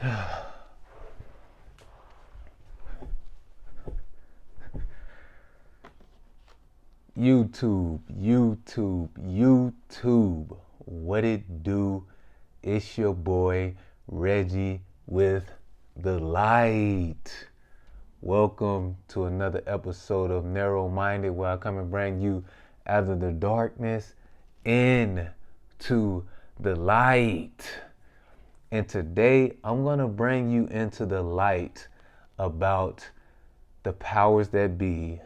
YouTube. What it do? It's your boy Reggie with the light. Welcome to another episode of Narrowminded, where I come and bring you out of the darkness into the light. And today I'm going to bring you into the light about the powers that be,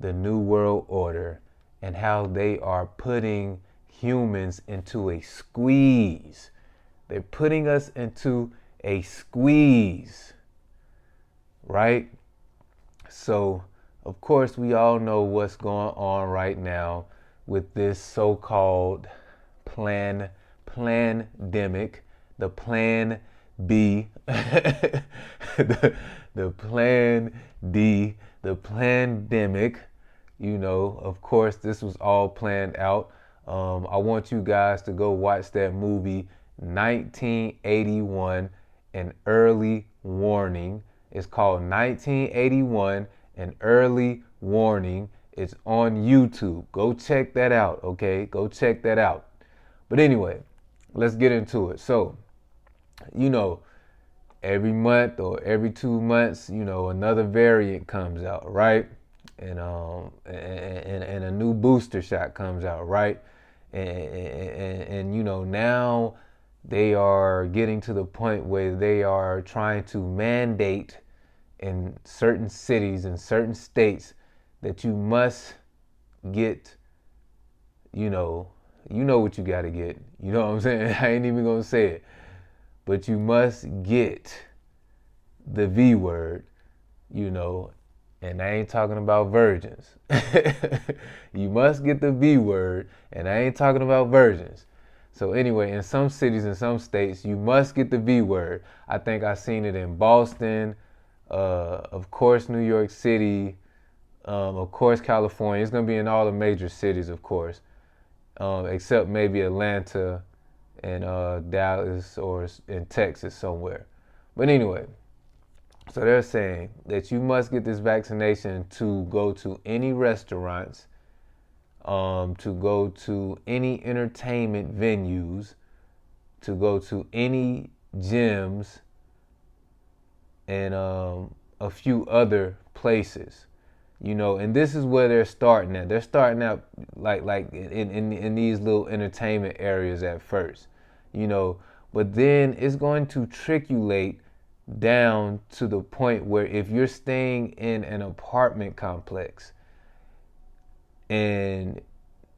the New World Order, and how they are putting humans into a squeeze. They're putting us into a squeeze, right? So, of course, we all know what's going on right now with this so-called pandemic, the Plan B, the Plan D, the pandemic. You know, of course, this was all planned out. I want you guys to go watch that movie, 1981, An Early Warning. It's called 1981, An Early Warning. It's on YouTube. Go check that out, okay? Go check that out. But anyway, let's get into it. So, you know, every month or every 2 months, you know, another variant comes out, right? And a new booster shot comes out, right? And you know, now they are getting to the point where they are trying to mandate in certain cities and certain states that you must get, you know what you got to get. You know what I'm saying? I ain't even gonna say it, but you must get the V word, you know. And I ain't talking about virgins. You must get the V word, and I ain't talking about virgins. So anyway, in some cities and some states, you must get the V word. I think I seen it in Boston, of course, New York City, of course, California. It's gonna be in all the major cities, of course, except maybe Atlanta and Dallas or in Texas somewhere. But anyway. So they're saying that you must get this vaccination to go to any restaurants, to go to any entertainment venues, to go to any gyms, and a few other places. You know, and this is where they're starting at. They're starting out like in these little entertainment areas at first, you know, but then it's going to triculate down to the point where if you're staying in an apartment complex and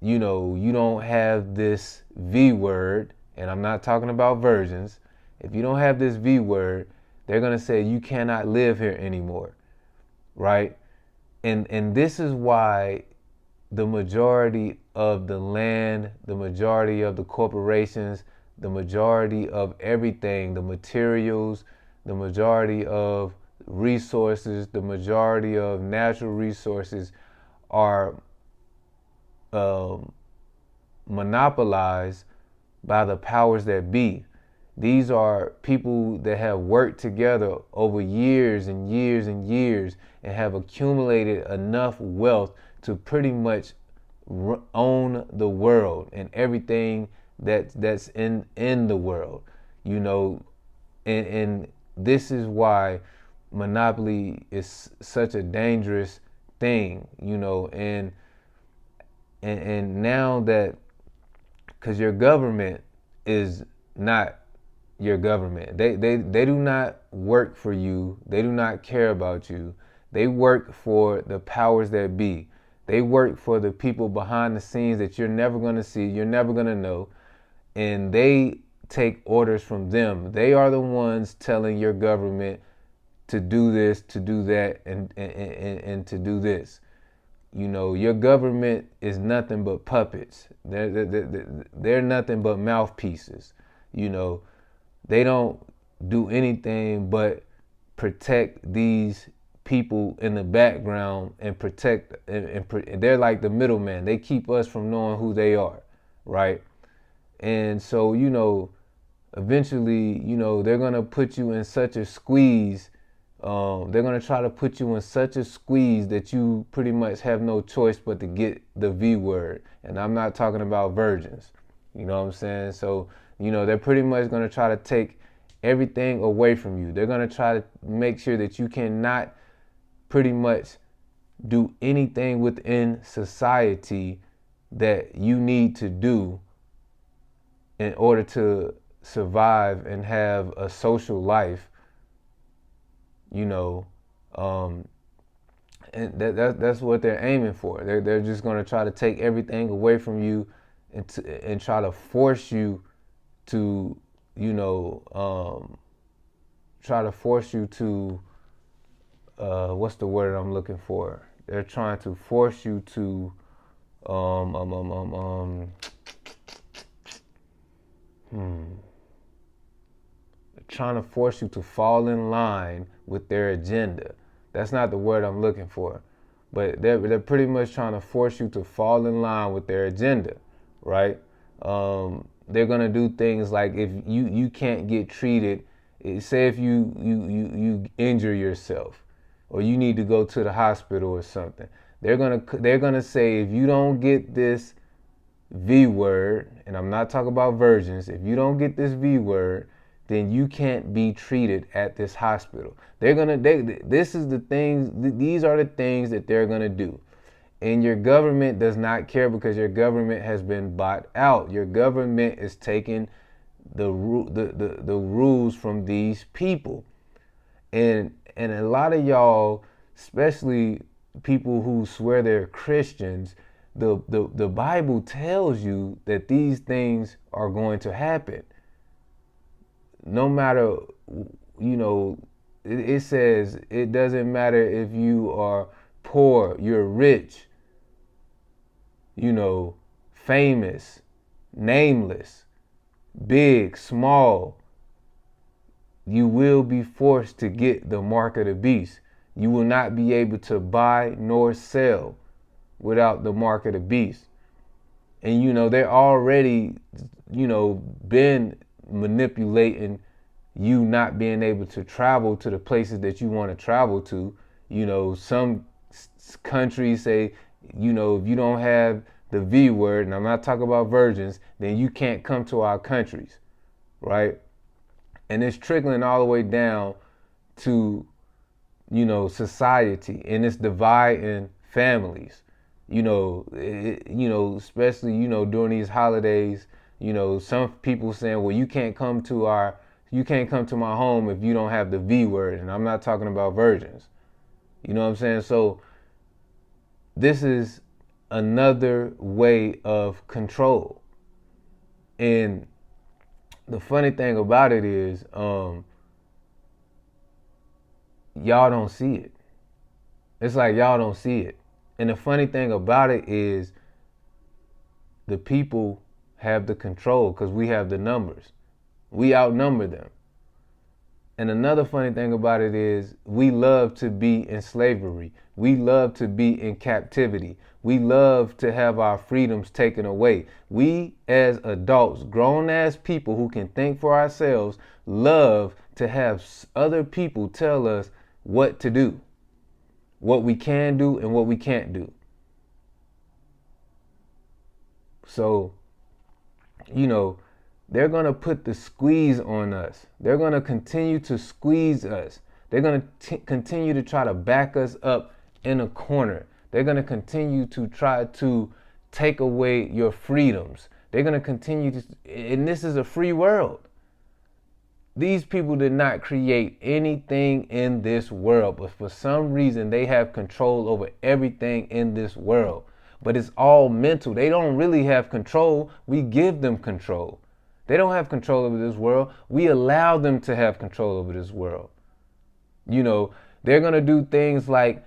you know you don't have this V word, and I'm not talking about virgins, if you don't have this V word, they're going to say you cannot live here anymore, right? And this is why the majority of the land, the majority of the corporations, the majority of everything, the materials, the majority of resources, the majority of natural resources are monopolized by the powers that be. These are people that have worked together over years and years and years and have accumulated enough wealth to pretty much own the world and everything that's in the world, you know, and this is why monopoly is such a dangerous thing, you know, and now that, because your government is not your government. They do not work for you. They do not care about you. They work for the powers that be. They work for the people behind the scenes that you're never going to see, you're never going to know, and they take orders from them. They are the ones telling your government to do this, to do that, and to do this. You know, your government is nothing but puppets. They're nothing but mouthpieces. You know, they don't do anything but protect these people in the background and protect, and they're like the middleman. They keep us from knowing who they are, right? And so, you know, eventually, they're going to put you in such a squeeze. They're going to try to put you in such a squeeze that you pretty much have no choice but to get the V word. And I'm not talking about virgins. You know what I'm saying? So, they're pretty much going to try to take everything away from you. They're going to try to make sure that you cannot pretty much do anything within society that you need to do in order to survive and have a social life, and that's what they're aiming for. They're just going to try to take everything away from you and try to force you to, try to force you to, what's the word I'm looking for? They're trying to force you to, trying to force you to fall in line with their agenda. That's not the word I'm looking for. But they're pretty much trying to force you to fall in line with their agenda, right? They're gonna do things like if you can't get treated, say if you injure yourself or you need to go to the hospital or something, they're gonna say if you don't get this V word, and I'm not talking about virgins, if you don't get this V word, then you can't be treated at this hospital. This is the things, these are the things that they're gonna do. And your government does not care because your government has been bought out. Your government is taking the rules from these people. And a lot of y'all, especially people who swear they're Christians, the Bible tells you that these things are going to happen. No matter, it says it doesn't matter if you are poor, you're rich, famous, nameless, big, small, you will be forced to get the mark of the beast. You will not be able to buy nor sell without the mark of the beast. And they're already, been manipulating you not being able to travel to the places that you want to travel to. Some countries say, if you don't have the V word, and I'm not talking about virgins, then you can't come to our countries, right? And it's trickling all the way down to, society, and it's dividing families. Especially, during these holidays, some people saying, well, you can't come to my home if you don't have the V word. And I'm not talking about virgins. You know what I'm saying? So this is another way of control. And the funny thing about it is, y'all don't see it. It's like y'all don't see it. And the funny thing about it is the people have the control because we have the numbers. We outnumber them. And another funny thing about it is we love to be in slavery. We love to be in captivity. We love to have our freedoms taken away. We as adults, grown-ass people who can think for ourselves, love to have other people tell us what to do, what we can do and what we can't do. So, they're going to put the squeeze on us. They're going to continue to squeeze us. They're going to continue to try to back us up in a corner. They're going to continue to try to take away your freedoms. They're going to continue to, and this is a free world. These people did not create anything in this world, but for some reason they have control over everything in this world. But it's all mental. They don't really have control. We give them control. They don't have control over this world. We allow them to have control over this world. They're going to do things like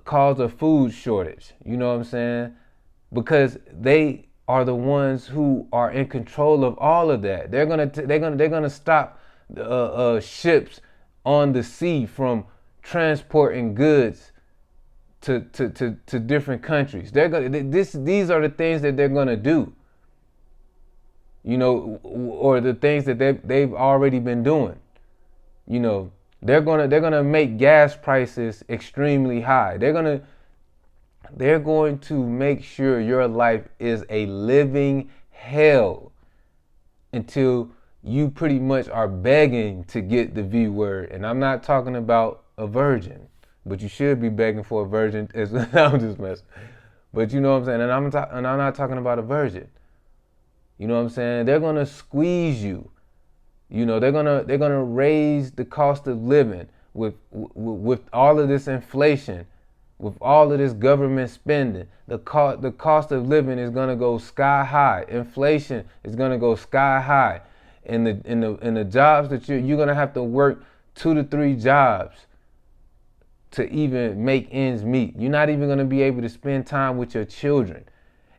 cause a food shortage. You know what I'm saying? Because they are the ones who are in control of all of that. They're gonna stop ships on the sea from transporting goods to different countries. These are the things that they're gonna do. or the things that they've already been doing. They're gonna make gas prices extremely high. They're going to make sure your life is a living hell until you pretty much are begging to get the V word. And I'm not talking about a virgin, but you should be begging for a virgin. I'm just messing. But you know what I'm saying? And I'm not talking about a virgin. You know what I'm saying? They're gonna squeeze you. They're gonna raise the cost of living with all of this inflation, with all of this government spending. The cost of living is gonna go sky high. Inflation is gonna go sky high. In the jobs that you're gonna have to work 2 to 3 jobs to even make ends meet. You're not even gonna be able to spend time with your children,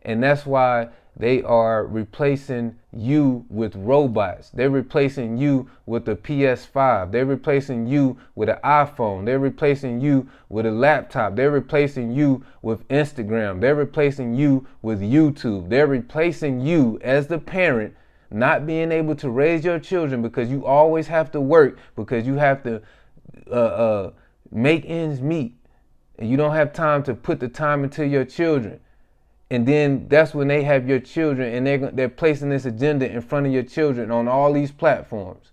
and that's why they are replacing you with robots. They're replacing you with a PS5. They're replacing you with an iPhone. They're replacing you with a laptop. They're replacing you with Instagram. They're replacing you with YouTube. They're replacing you as the parent, not being able to raise your children because you always have to work, because you have to make ends meet, and you don't have time to put the time into your children. And then that's when they have your children, and they're placing this agenda in front of your children on all these platforms.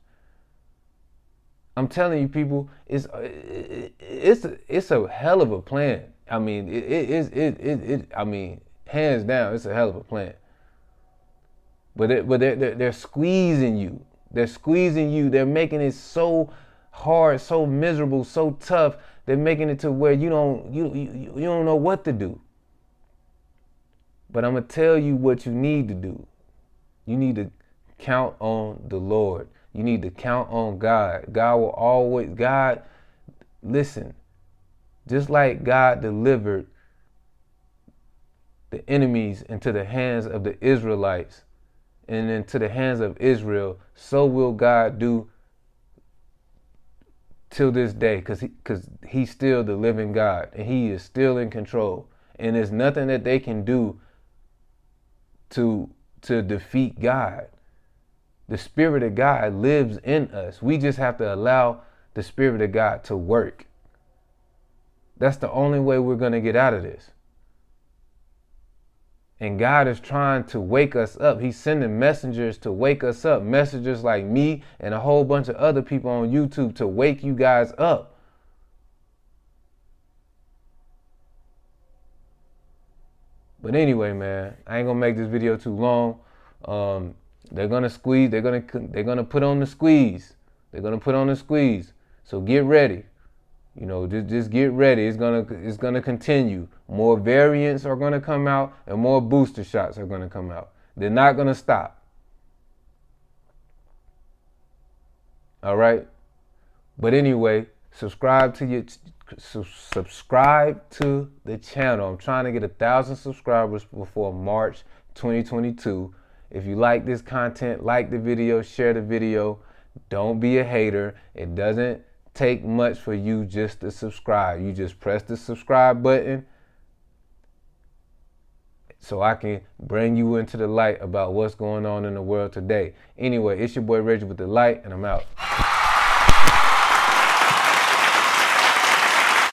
I'm telling you, people, it's a hell of a plan. I mean, I mean, hands down, it's a hell of a plan. But they're squeezing you. They're squeezing you. They're making it so hard, so miserable, so tough. They're making it to where you don't know what to do. But I'm going to tell you what you need to do. You need to count on the Lord. You need to count on God. Listen, just like God delivered the enemies into the hands of the Israelites and into the hands of Israel, so will God do till this day, because he's still the living God, and he is still in control. And there's nothing that they can do to defeat God. The Spirit of God lives in us. We just have to allow the Spirit of God to work. That's the only way we're going to get out of this. And God is trying to wake us up. He's sending messengers to wake us up. Messengers like me and a whole bunch of other people on YouTube to wake you guys up. But anyway, man, I ain't gonna make this video too long. They're gonna squeeze. They're gonna put on the squeeze. They're gonna put on the squeeze. So get ready. Just get ready. It's gonna continue. More variants are gonna come out, and more booster shots are gonna come out. They're not gonna stop. All right. But anyway, subscribe to the channel. I'm trying to get 1,000 subscribers before March 2022. If you like this content, like the video, share the video. Don't be a hater. It doesn't take much for you just to subscribe. You just press the subscribe button so I can bring you into the light about what's going on in the world today. Anyway, it's your boy Reggie with the light, and I'm out.